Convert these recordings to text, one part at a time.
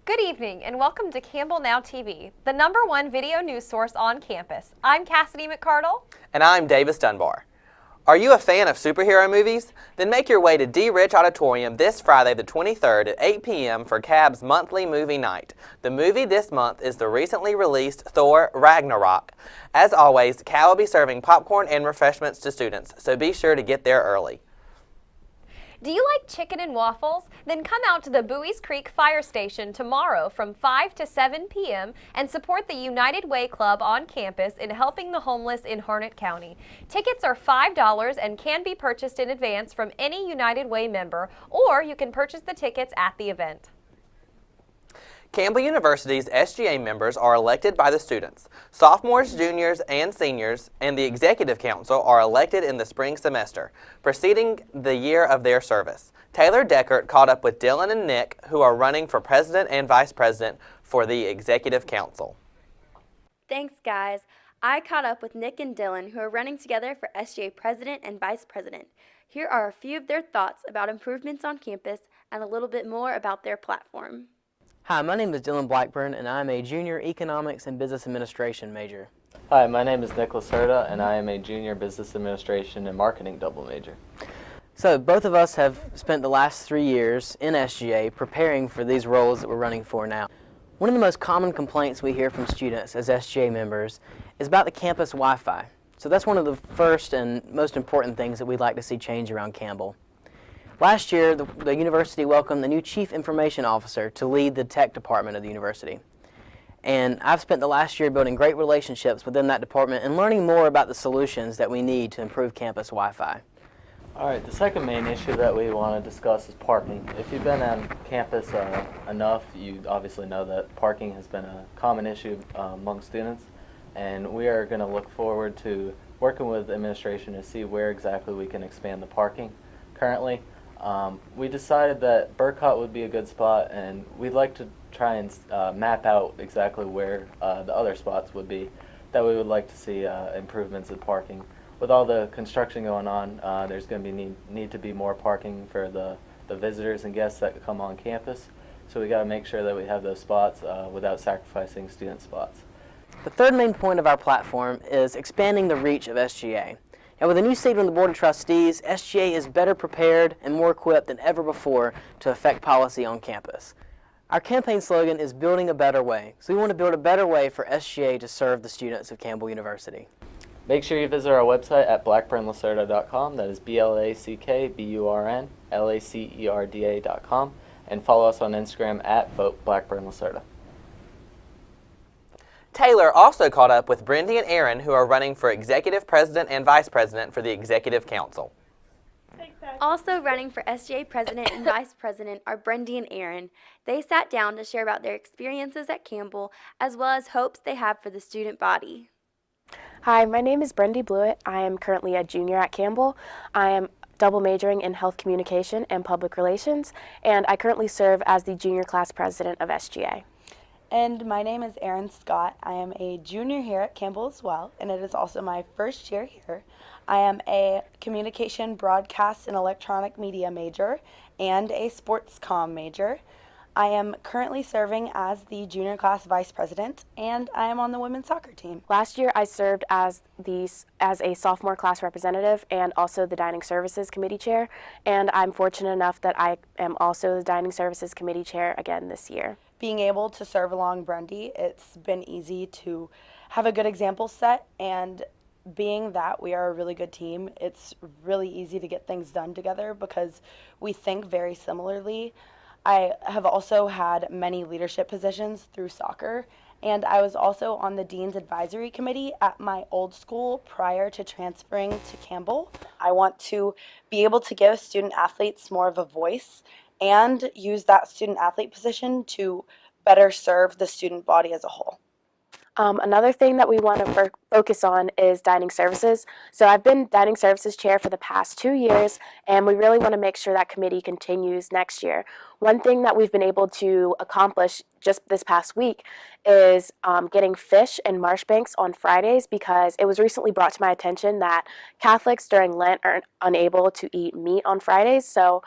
Good evening and welcome to Campbell Now TV, the #1 video news source on campus. I'm Cassidy McCardle. And I'm Davis Dunbar. Are you a fan of superhero movies? Then make your way to D. Rich Auditorium this Friday the 23rd at 8 p.m. for CAB's monthly movie night. The movie this month is the recently released Thor Ragnarok. As always, CAB will be serving popcorn and refreshments to students, so be sure to get there early. Do you like chicken and waffles? Then come out to the Buies Creek Fire Station tomorrow from 5 to 7 p.m. and support the United Way Club on campus in helping the homeless in Harnett County. Tickets are $5 and can be purchased in advance from any United Way member, or you can purchase the tickets at the event. Campbell University's SGA members are elected by the students. Sophomores, juniors, and seniors and the Executive Council are elected in the spring semester, preceding the year of their service. Taylor Deckert caught up with Dylan and Nick, who are running for President and Vice President for the Executive Council. Thanks, guys. I caught up with Nick and Dylan, who are running together for SGA President and Vice President. Here are a few of their thoughts about improvements on campus and a little bit more about their platform. Hi, my name is Dylan Blackburn, and I'm a junior economics and business administration major. Hi, my name is Nick Lacerda, and I am a junior business administration and marketing double major. So both of us have spent the last 3 years in SGA preparing for these roles that we're running for now. One of the most common complaints we hear from students as SGA members is about the campus Wi-Fi. So that's one of the first and most important things that we'd like to see change around Campbell. Last year, the university welcomed the new Chief Information Officer to lead the tech department of the university. And I've spent the last year building great relationships within that department and learning more about the solutions that we need to improve campus Wi-Fi. All right, the second main issue that we want to discuss is parking. If you've been on campus enough, you obviously know that parking has been a common issue among students. And we are going to look forward to working with administration to see where exactly we can expand the parking currently. We decided that Burcott would be a good spot, and we'd like to try and map out exactly where the other spots would be that we would like to see improvements in parking. With all the construction going on, there's going to need to be more parking for the visitors and guests that come on campus, so we got to make sure that we have those spots without sacrificing student spots. The third main point of our platform is expanding the reach of SGA. And with a new seat on the Board of Trustees, SGA is better prepared and more equipped than ever before to affect policy on campus. Our campaign slogan is Building a Better Way, so we want to build a better way for SGA to serve the students of Campbell University. Make sure you visit our website at blackburnlacerda.com, that is BLACKBURNLACERDA.com, and follow us on Instagram at VoteBlackburnLacerda. Taylor also caught up with Brendy and Aaron, who are running for Executive President and Vice President for the Executive Council. Also running for SGA President and Vice President are Brendy and Aaron. They sat down to share about their experiences at Campbell, as well as hopes they have for the student body. Hi, my name is Brendy Blewett. I am currently a junior at Campbell. I am double majoring in health communication and public relations, and I currently serve as the junior class president of SGA. And my name is Erin Scott. I am a junior here at Campbell as well, and it is also my first year here. I am a communication, broadcast, and electronic media major and a sports comm major. I am currently serving as the junior class vice president, and I am on the women's soccer team. Last year I served as a sophomore class representative and also the dining services committee chair, and I'm fortunate enough that I am also the dining services committee chair again this year. Being able to serve along Brendy, it's been easy to have a good example set, and being that we are a really good team, it's really easy to get things done together because we think very similarly. I have also had many leadership positions through soccer, and I was also on the Dean's Advisory Committee at my old school prior to transferring to Campbell. I want to be able to give student athletes more of a voice and use that student athlete position to better serve the student body as a whole. Another thing that we want to focus on is dining services. So I've been dining services chair for the past 2 years, and we really want to make sure that committee continues next year. One thing that we've been able to accomplish just this past week is getting fish and marsh banks on Fridays, because it was recently brought to my attention that Catholics during Lent are unable to eat meat on Fridays. So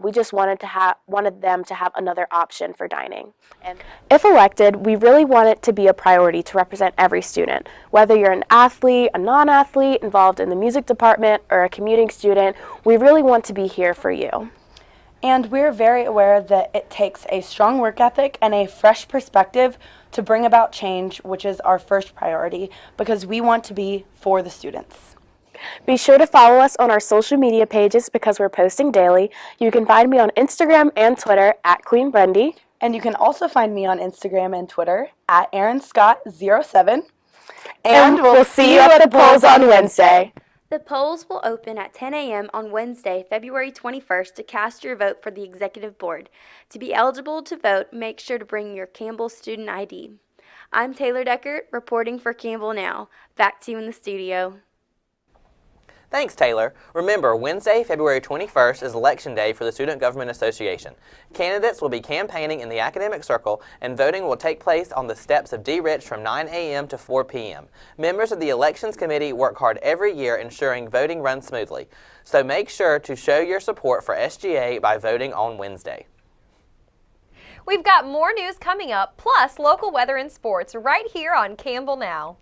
we just wanted them to have another option for dining. And if elected, we really want it to be a priority to represent every student. Whether you're an athlete, a non-athlete, involved in the music department, or a commuting student, we really want to be here for you. And we're very aware that it takes a strong work ethic and a fresh perspective to bring about change, which is our first priority, because we want to be for the students. Be sure to follow us on our social media pages because we're posting daily. You can find me on Instagram and Twitter at Queen Brendy. And you can also find me on Instagram and Twitter at AaronScott07. And we'll see you at the polls on Wednesday. The polls will open at 10 a.m. on Wednesday, February 21st to cast your vote for the Executive Board. To be eligible to vote, make sure to bring your Campbell student ID. I'm Taylor Deckert, reporting for Campbell Now. Back to you in the studio. Thanks, Taylor. Remember, Wednesday, February 21st is Election Day for the Student Government Association. Candidates will be campaigning in the academic circle, and voting will take place on the steps of D. Rich from 9 a.m. to 4 p.m. Members of the Elections Committee work hard every year ensuring voting runs smoothly. So make sure to show your support for SGA by voting on Wednesday. We've got more news coming up, plus local weather and sports right here on Campbell Now.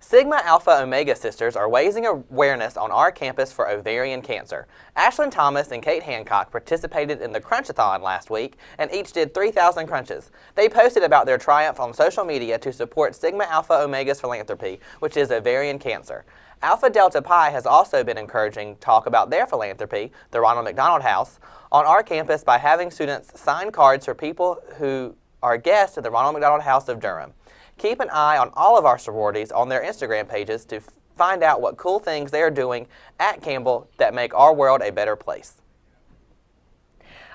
Sigma Alpha Omega Sisters are raising awareness on our campus for ovarian cancer. Ashlyn Thomas and Kate Hancock participated in the Crunchathon last week and each did 3,000 crunches. They posted about their triumph on social media to support Sigma Alpha Omega's philanthropy, which is ovarian cancer. Alpha Delta Pi has also been encouraging talk about their philanthropy, the Ronald McDonald House, on our campus by having students sign cards for people who are guests at the Ronald McDonald House of Durham. Keep an eye on all of our sororities on their Instagram pages to find out what cool things they are doing at Campbell that make our world a better place.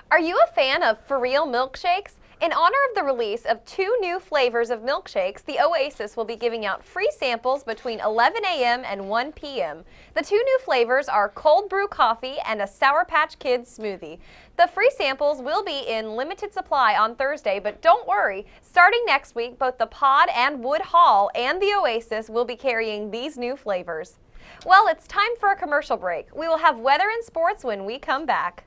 Are you a fan of For Real milkshakes? In honor of the release of 2 new flavors of milkshakes, the Oasis will be giving out free samples between 11 a.m. and 1 p.m. The 2 new flavors are cold brew coffee and a Sour Patch Kids smoothie. The free samples will be in limited supply on Thursday, but don't worry. Starting next week, both the Pod and Wood Hall and the Oasis will be carrying these new flavors. Well, it's time for a commercial break. We will have weather and sports when we come back.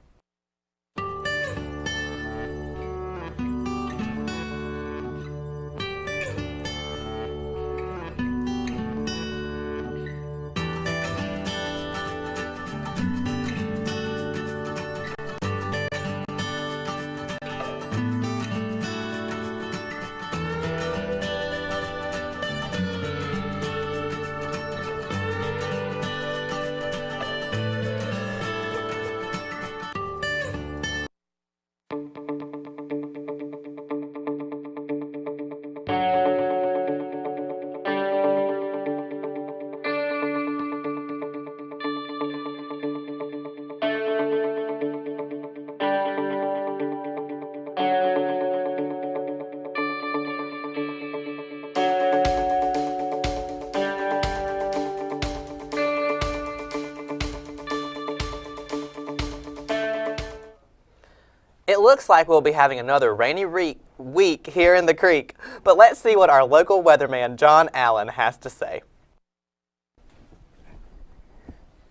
It looks like we'll be having another rainy week week here in the creek. But let's see what our local weatherman, John Allen, has to say.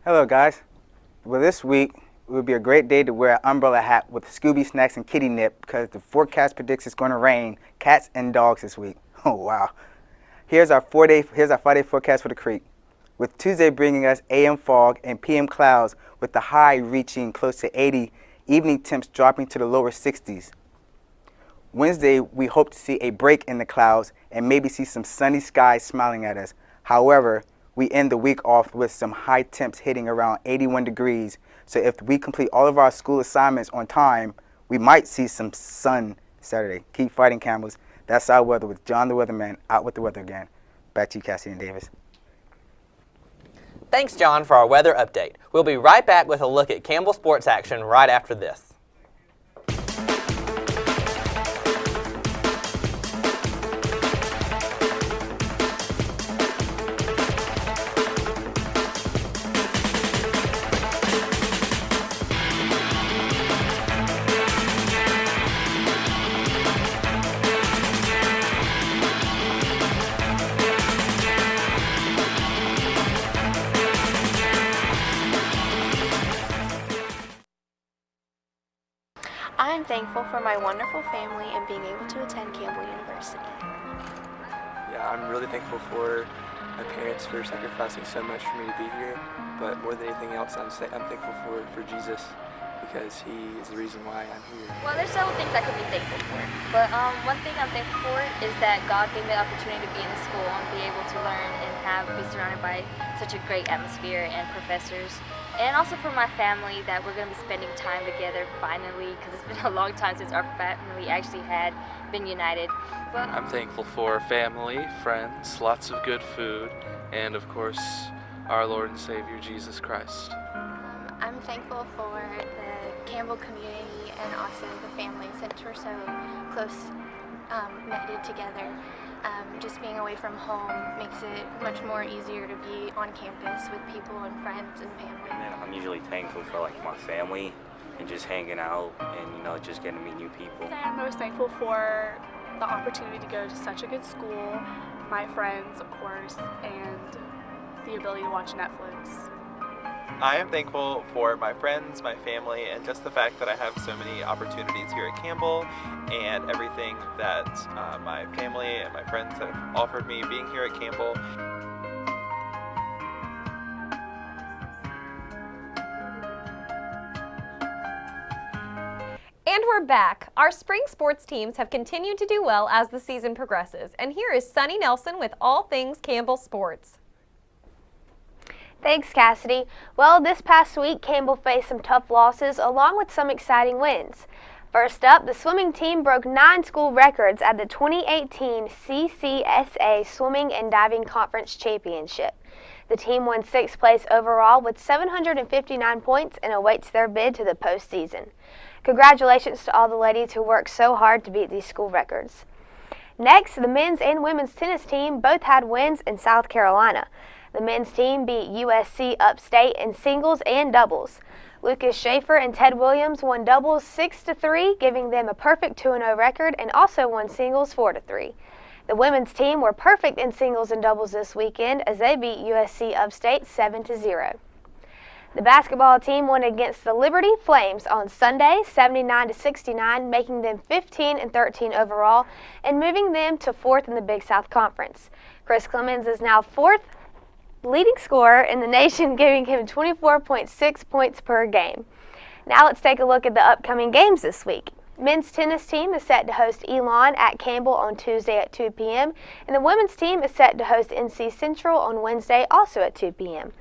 Hello guys. Well, this week it would be a great day to wear an umbrella hat with Scooby snacks and kitty nip because the forecast predicts it's going to rain cats and dogs this week. Oh wow. Here's our 5-day forecast for the creek, with Tuesday bringing us AM fog and PM clouds with the high reaching close to 80, evening temps dropping to the lower 60s. Wednesday, we hope to see a break in the clouds and maybe see some sunny skies smiling at us. However, we end the week off with some high temps hitting around 81 degrees. So if we complete all of our school assignments on time, we might see some sun Saturday. Keep fighting, Campbells. That's our weather with John the Weatherman out with the weather again. Back to you, Cassidy and Davis. Thanks, John, for our weather update. We'll be right back with a look at Campbell sports action right after this. I am thankful for my wonderful family and being able to attend Campbell University. Yeah, I'm really thankful for my parents for sacrificing so much for me to be here, but more than anything else, I'm thankful for Jesus, because he is the reason why I'm here. Well, there's several things I could be thankful for, but one thing I'm thankful for is that God gave me the opportunity to be in the school and be able to learn and be surrounded by such a great atmosphere and professors. And also for my family, that we're going to be spending time together finally, because it's been a long time since our family actually had been united. But I'm thankful for family, friends, lots of good food, and of course, our Lord and Savior, Jesus Christ. I'm thankful for the Campbell community and also the family, since we're so close knitted together. Just being away from home makes it much more easier to be on campus with people and friends and family. And I'm usually thankful for like my family and just hanging out and just getting to meet new people. I'm most thankful for the opportunity to go to such a good school, my friends of course, and the ability to watch Netflix. I am thankful for my friends, my family, and just the fact that I have so many opportunities here at Campbell and everything that my family and my friends have offered me being here at Campbell. And we're back. Our spring sports teams have continued to do well as the season progresses. And here is Sunny Nelson with all things Campbell sports. Thanks, Cassidy. Well, this past week, Campbell faced some tough losses along with some exciting wins. First up, the swimming team broke 9 school records at the 2018 CCSA Swimming and Diving Conference Championship. The team won 6th place overall with 759 points and awaits their bid to the postseason. Congratulations to all the ladies who worked so hard to beat these school records. Next, the men's and women's tennis team both had wins in South Carolina. The men's team beat USC Upstate in singles and doubles. Lucas Schaefer and Ted Williams won doubles 6-3, giving them a perfect 2-0 record, and also won singles 4-3. The women's team were perfect in singles and doubles this weekend as they beat USC Upstate 7-0. The basketball team won against the Liberty Flames on Sunday 79-69, making them 15-13 overall and moving them to 4th in the Big South Conference. Chris Clemens is now 4th leading scorer in the nation, giving him 24.6 points per game. Now let's take a look at the upcoming games this week. Men's tennis team is set to host Elon at Campbell on Tuesday at 2 p.m. and the women's team is set to host NC Central on Wednesday also at 2 p.m.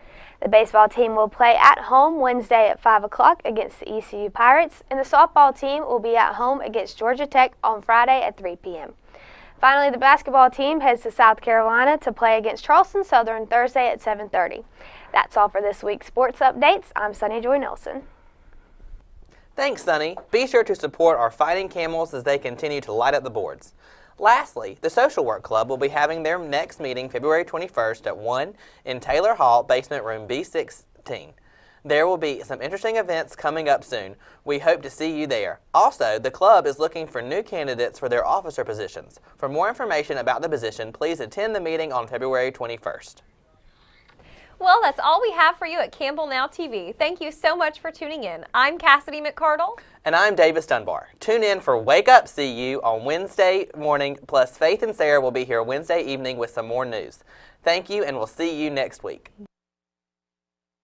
The baseball team will play at home Wednesday at 5 o'clock against the ECU Pirates, and the softball team will be at home against Georgia Tech on Friday at 3 p.m. Finally, the basketball team heads to South Carolina to play against Charleston Southern Thursday at 7:30. That's all for this week's sports updates. I'm Sunny Joy Nelson. Thanks, Sunny. Be sure to support our Fighting Camels as they continue to light up the boards. Lastly, the Social Work Club will be having their next meeting February 21st at 1 in Taylor Hall, basement room B16. There will be some interesting events coming up soon. We hope to see you there. Also, the club is looking for new candidates for their officer positions. For more information about the position, please attend the meeting on February 21st. Well, that's all we have for you at Campbell Now TV. Thank you so much for tuning in. I'm Cassidy McCardle. And I'm Davis Dunbar. Tune in for Wake Up CU on Wednesday morning, plus Faith and Sarah will be here Wednesday evening with some more news. Thank you, and we'll see you next week.